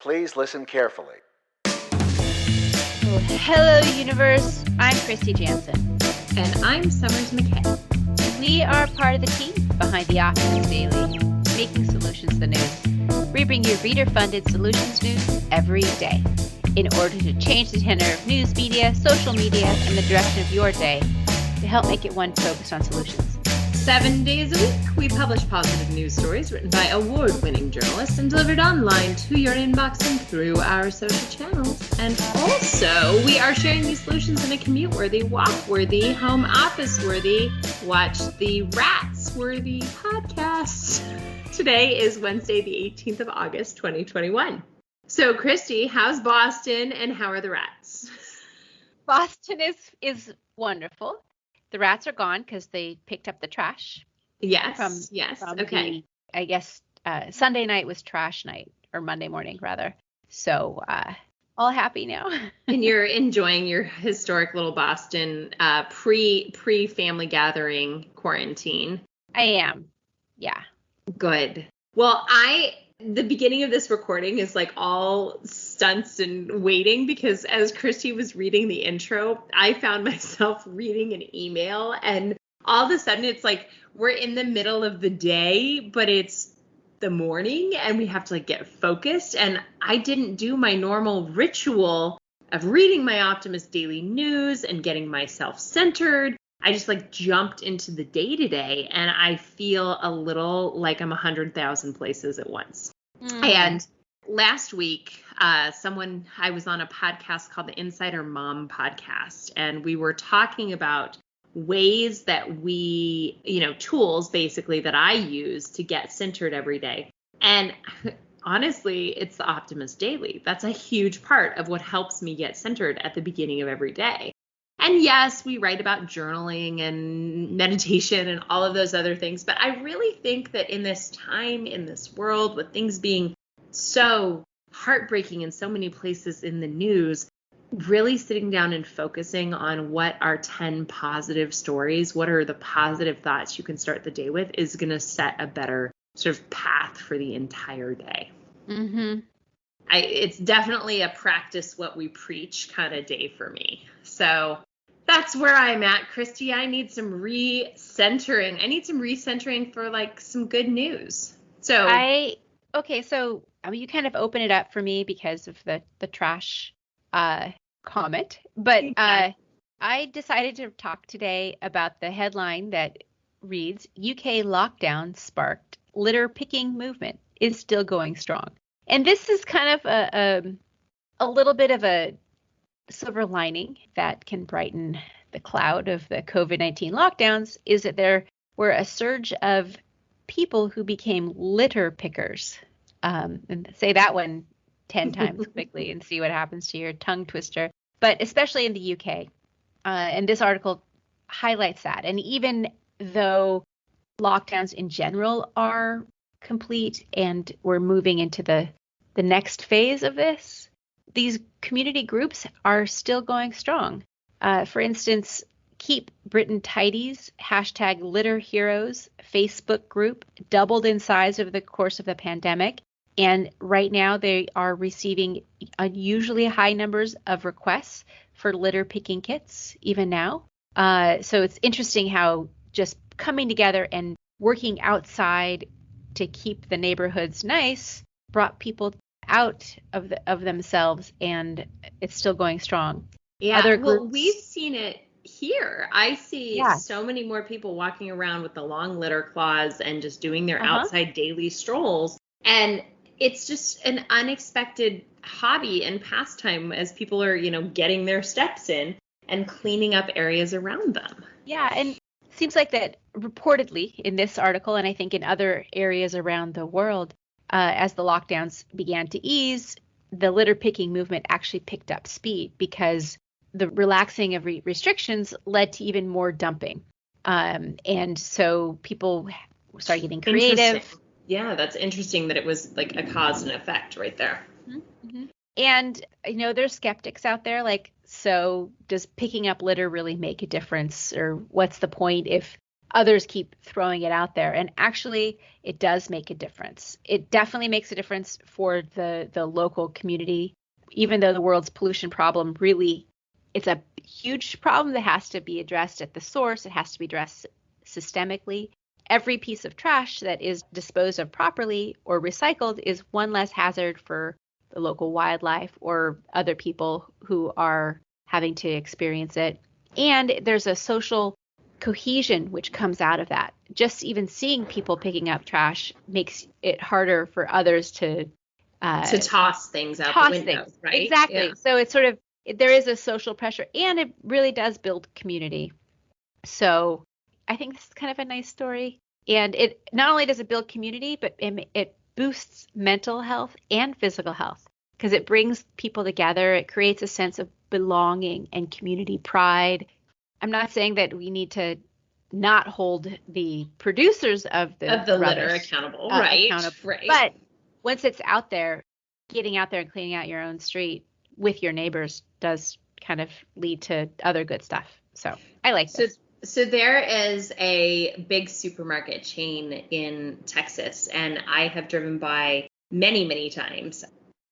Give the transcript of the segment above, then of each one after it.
Please listen carefully. Oh, hello, universe. I'm Kristy Jansen. And I'm Summers McKay. We are part of the team behind the Optimist Daily, making solutions the news. We bring you reader-funded solutions news every day in order to change the tenor of news media, social media, and the direction of your day to help make it one focused on solutions. 7 days a week, we publish positive news stories written by award-winning journalists and delivered online to your inbox and through our social channels. And also, we are sharing these solutions in a commute-worthy, walk-worthy, home office-worthy, watch the rats-worthy podcast. Today is Wednesday, the 18th of August, 2021. So, Kristy, how's Boston and how are the rats? Boston is wonderful. The rats are gone because they picked up the trash. Yes. Okay. Sunday night was trash night, or Monday morning, rather. So all happy now. And you're enjoying your historic little Boston pre-family gathering quarantine. I am. Yeah. Good. Well, the beginning of this recording is like all stunts and waiting because as Kristy was reading the intro, I found myself reading an email and all of a sudden it's like we're in the middle of the day, but it's the morning and we have to like get focused. And I didn't do my normal ritual of reading my Optimist Daily news and getting myself centered. I just like jumped into the day today and I feel a little like I'm 100,000 places at once. And last week, I was on a podcast called the Insider Mom Podcast, and we were talking about ways that tools basically that I use to get centered every day. And honestly, it's the Optimist Daily. That's a huge part of what helps me get centered at the beginning of every day. And yes, we write about journaling and meditation and all of those other things. But I really think that in this time, in this world, with things being so heartbreaking in so many places in the news, really sitting down and focusing on what are 10 positive stories, what are the positive thoughts you can start the day with is going to set a better sort of path for the entire day. Mm-hmm. It's definitely a practice what we preach kind of day for me. So that's where I'm at, Kristy. I need some recentering. I need some recentering for like some good news. So you kind of open it up for me because of the trash comment, but I decided to talk today about the headline that reads, UK lockdown sparked litter picking movement is still going strong. And this is kind of a little bit of a silver lining that can brighten the cloud of the COVID-19 lockdowns is that there were a surge of people who became litter pickers. And say that one 10 times quickly and see what happens to your tongue twister. But especially in the UK. And this article highlights that. And even though lockdowns in general are complete and we're moving into the next phase of this, these community groups are still going strong. For instance, Keep Britain Tidies, #LitterHeroes Facebook group doubled in size over the course of the pandemic. And right now they are receiving unusually high numbers of requests for litter picking kits, even now. So it's interesting how just coming together and working outside to keep the neighborhoods nice brought people out of themselves, and it's still going strong. Yeah, well, we've seen it here. I see so many more people walking around with the long litter claws and just doing their outside daily strolls. And it's just an unexpected hobby and pastime as people are, getting their steps in and cleaning up areas around them. Yeah, and it seems like that reportedly in this article, and I think in other areas around the world, as the lockdowns began to ease, the litter picking movement actually picked up speed because the relaxing of restrictions led to even more dumping. And so people started getting creative. Yeah, that's interesting that it was like a cause and effect right there. Mm-hmm. And, there's skeptics out there like, so does picking up litter really make a difference? Or what's the point if others keep throwing it out there. And actually, it does make a difference. It definitely makes a difference for the local community, even though the world's pollution problem really, it's a huge problem that has to be addressed at the source. It has to be addressed systemically. Every piece of trash that is disposed of properly or recycled is one less hazard for the local wildlife or other people who are having to experience it. And there's a social cohesion which comes out of that. Just even seeing people picking up trash makes it harder for others to toss things out the window, right? Exactly. Yeah. So it's sort of, there is a social pressure, and it really does build community. So I think this is kind of a nice story. And it not only does it build community, but it boosts mental health and physical health because it brings people together. It creates a sense of belonging and community pride. I'm not saying that we need to not hold the producers of the litter accountable, right? Right. But once it's out there, getting out there and cleaning out your own street with your neighbors does kind of lead to other good stuff. So I like this. So there is a big supermarket chain in Texas, and I have driven by many, many times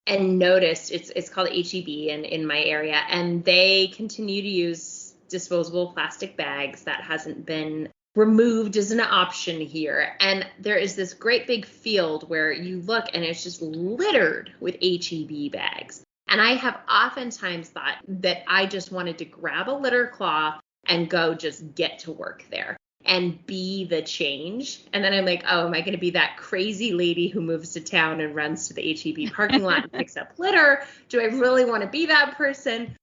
and noticed it's called HEB in my area, and they continue to use disposable plastic bags. That hasn't been removed as an option here. And there is this great big field where you look and it's just littered with HEB bags. And I have oftentimes thought that I just wanted to grab a litter cloth and go just get to work there and be the change. And then I'm like, oh, am I going to be that crazy lady who moves to town and runs to the HEB parking lot and picks up litter? Do I really want to be that person?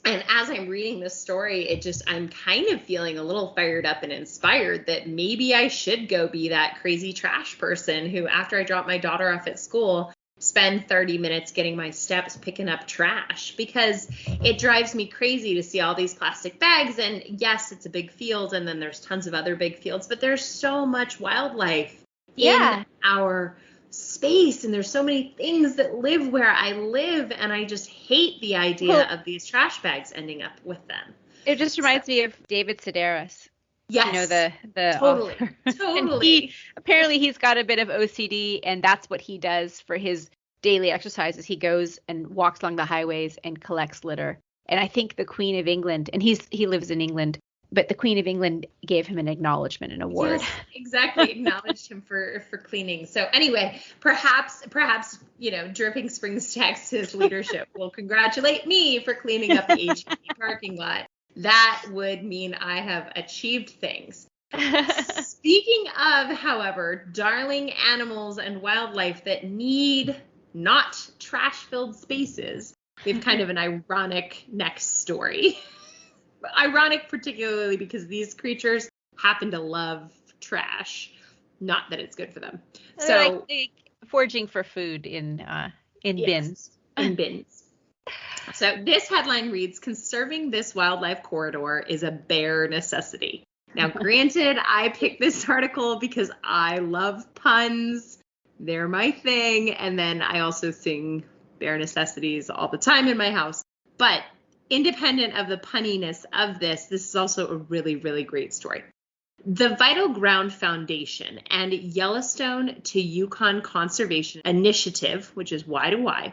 And as I'm reading this story, I'm kind of feeling a little fired up and inspired that maybe I should go be that crazy trash person who, after I drop my daughter off at school, spend 30 minutes getting my steps picking up trash, because it drives me crazy to see all these plastic bags. And yes, it's a big field, and then there's tons of other big fields, but there's so much wildlife in our space, and there's so many things that live where I live, and I just hate the idea of these trash bags ending up with them. It just reminds me of David Sedaris. Yes. You know, the totally. Totally. Apparently he's got a bit of OCD, and that's what he does for his daily exercises. He goes and walks along the highways and collects litter. And I think the Queen of England, and he lives in England, but the Queen of England gave him an acknowledgement, an award. Yes, exactly. Acknowledged him for cleaning. So anyway, perhaps, Dripping Springs, Texas leadership will congratulate me for cleaning up the HEB parking lot. That would mean I have achieved things. Speaking of, however, darling animals and wildlife that need not trash-filled spaces, we have kind of an ironic next story. Ironic particularly because these creatures happen to love trash. Not that it's good for them. So like foraging for food in bins. In bins. So this headline reads, "Conserving this wildlife corridor is a bare necessity." Now, granted, I picked this article because I love puns. They're my thing. And then I also sing bare necessities all the time in my house. But independent of the punniness of this is also a really, really great story. The Vital Ground Foundation and Yellowstone to Yukon Conservation Initiative, which is Y2Y,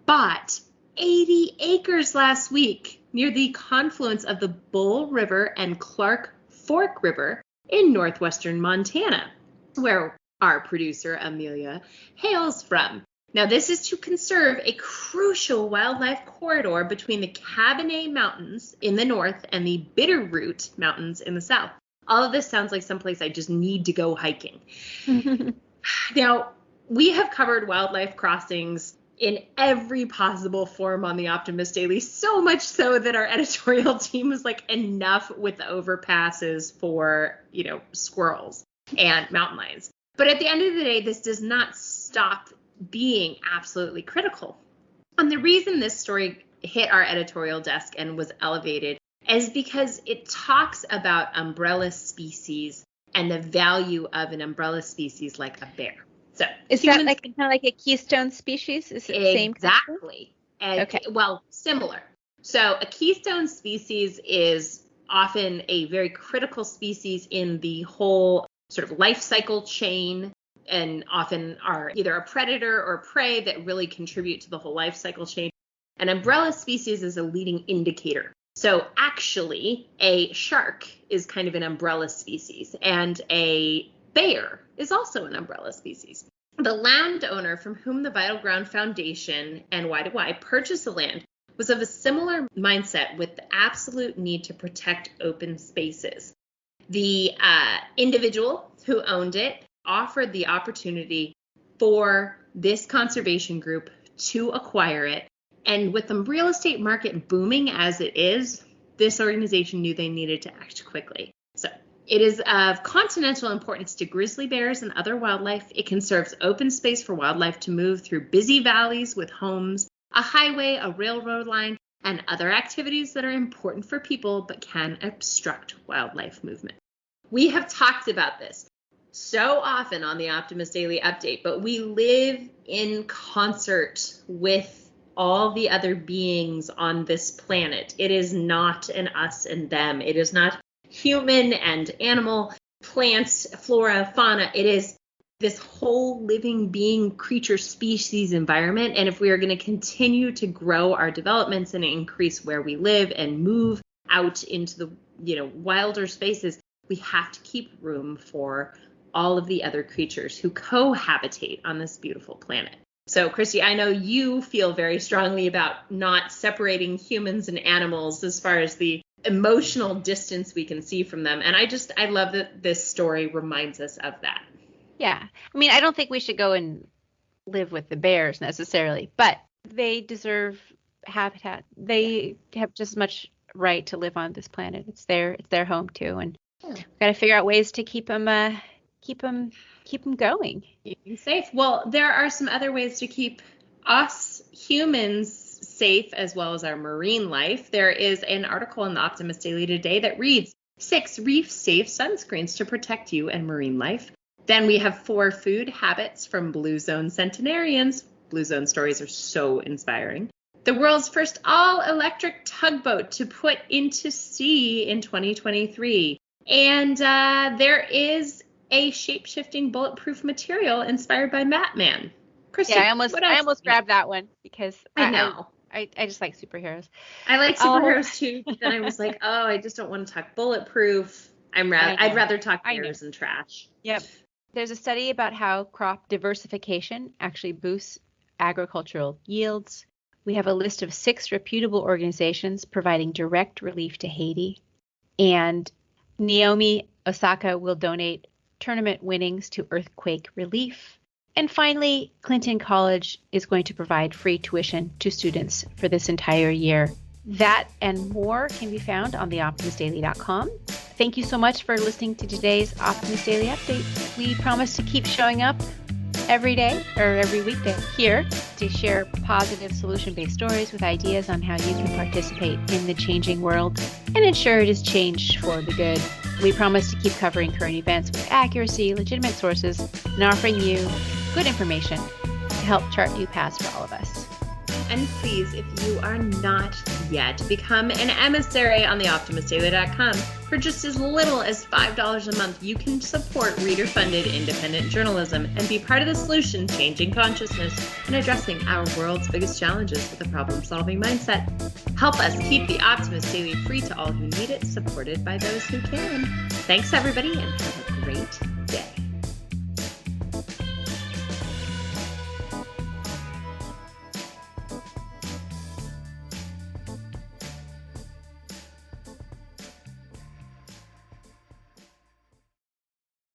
bought 80 acres last week near the confluence of the Bull River and Clark Fork River in northwestern Montana, where our producer Amelia hails from. Now, this is to conserve a crucial wildlife corridor between the Cabernet Mountains in the north and the Bitterroot Mountains in the south. All of this sounds like someplace I just need to go hiking. Now, we have covered wildlife crossings in every possible form on the Optimist Daily, so much so that our editorial team was like, enough with the overpasses for, squirrels and mountain lions. But at the end of the day, this does not stop being absolutely critical. And the reason this story hit our editorial desk and was elevated is because it talks about umbrella species and the value of an umbrella species like a bear. So is that like kind of like a keystone species? Is it the same? Exactly. Okay. Well, similar. So a keystone species is often a very critical species in the whole sort of life cycle chain, and often are either a predator or prey that really contribute to the whole life cycle chain. An umbrella species is a leading indicator. So actually, a shark is kind of an umbrella species, and a bear is also an umbrella species. The landowner from whom the Vital Ground Foundation and Y2Y purchased the land was of a similar mindset, with the absolute need to protect open spaces. The individual who owned it offered the opportunity for this conservation group to acquire it. And with the real estate market booming as it is, this organization knew they needed to act quickly. So it is of continental importance to grizzly bears and other wildlife. It conserves open space for wildlife to move through busy valleys with homes, a highway, a railroad line, and other activities that are important for people but can obstruct wildlife movement. We have talked about this so often on the Optimist Daily Update, but we live in concert with all the other beings on this planet. It is not an us and them. It is not human and animal, plants, flora, fauna. It is this whole living being, creature, species environment. And if we are going to continue to grow our developments and increase where we live and move out into the wilder spaces, we have to keep room for all of the other creatures who cohabitate on this beautiful planet. So, Kristy, I know you feel very strongly about not separating humans and animals as far as the emotional distance we can see from them. And I love that this story reminds us of that. Yeah. I mean, I don't think we should go and live with the bears necessarily, but they deserve habitat. They have just as much right to live on this planet. It's their home too. And we've got to figure out ways to keep them going. Keeping safe. Well, there are some other ways to keep us humans safe as well as our marine life. There is an article in the Optimist Daily today that reads 6 reef-safe sunscreens to protect you and marine life. Then we have 4 food habits from Blue Zone centenarians. Blue Zone stories are so inspiring. The world's first all-electric tugboat to put into sea in 2023. And there is a shape-shifting bulletproof material inspired by Batman. Kristy, yeah, I almost grabbed that one because I know. I just like superheroes. I like superheroes too, but then I was like, oh, I just don't want to talk bulletproof. I'd rather talk bears and trash. Yep. There's a study about how crop diversification actually boosts agricultural yields. We have a list of 6 reputable organizations providing direct relief to Haiti. And Naomi Osaka will donate tournament winnings to earthquake relief. And finally, Clinton College is going to provide free tuition to students for this entire year. That and more can be found on theoptimistdaily.com. Thank you so much for listening to today's Optimist Daily Update. We promise to keep showing up every day or every weekday here to share positive solution-based stories with ideas on how you can participate in the changing world and ensure it is changed for the good. We promise to keep covering current events with accuracy, legitimate sources, and offering you good information to help chart new paths for all of us. And please, if you are not yet, become an emissary on theoptimistdaily.com. For just as little as $5 a month, you can support reader-funded independent journalism and be part of the solution, changing consciousness and addressing our world's biggest challenges with a problem-solving mindset. Help us keep the Optimist Daily free to all who need it, supported by those who can. Thanks, everybody, and have a great